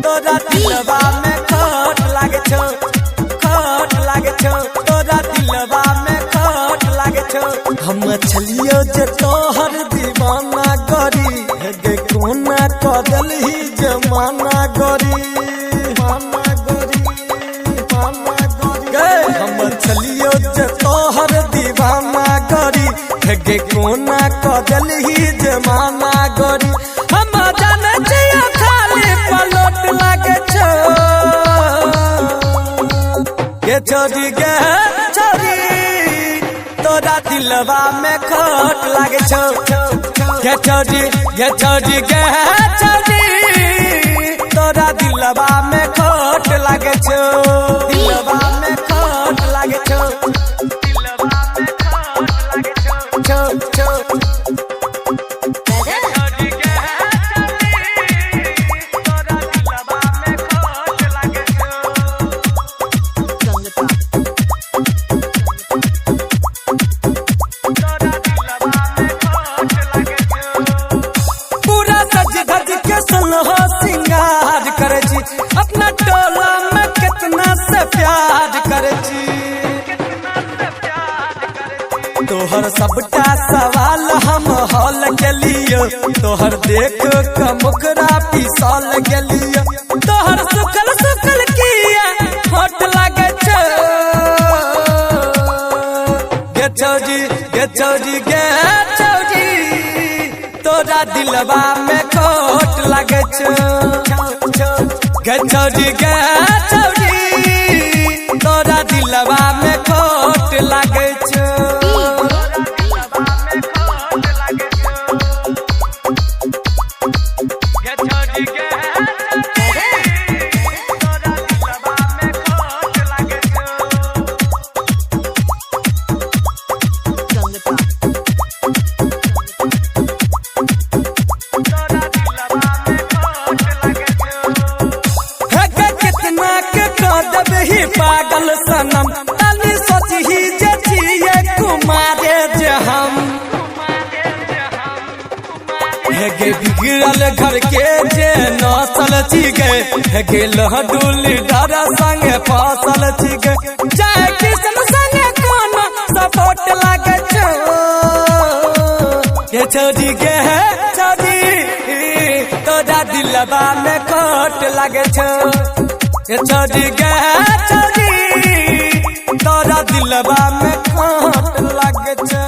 तोरा दिलवा में खोट लागे छो, खोट लागे छो, तोरा दिलवा में खोट लागे छो। हम छलियो जे तोहर दीवाना गरी, गे कोना कदल ही जमाना गरी, माना गरी, माना गरी। हम छलियो जे तोहर दीवाना गरी, गे कोना कदल ही जमाना गरी। हम जाने छियो खाली पलट लागे छो, गे छोरी गे छोरी, तोरा दिलवा में खोट लागे छो, गे छोरी गे छोरी गे छोरी, तोरा दिलवा में खोट लागे छो, दिलवा में खोट लागे छो, दिलवा में खोट लागे छो, छो छो। सिंगार करे छी अपना टोला में कितना से प्यार करे छी, तोहर सबटा सवाल हम हल गेलियो, तोहर देख के मुखरा पिसल गेलियो। तोहर सुखल सुखल किया होट लागे छो, गे छौजी गे छौजी गे छौजी, तोरा दिलवा में खोट लागे छो, गे छौजी गे छौजी, तोरा दिलवा में खोट लागे छो। ही पागल सनम तनी सोचही जे छिए कुमारे जे हम, गे बिगड़ल घर के जे नसल छी गे, गे लहडुल डर संगे फसल छी गे। चाहे किसन संगे कोनो सपोर्ट लागे छो, गे छोरी गे छोरी, तोरा दिलवा में खोट लागे छो, गे छोरी गे छोरी, तोरा दिलवा में खोट लागे छो।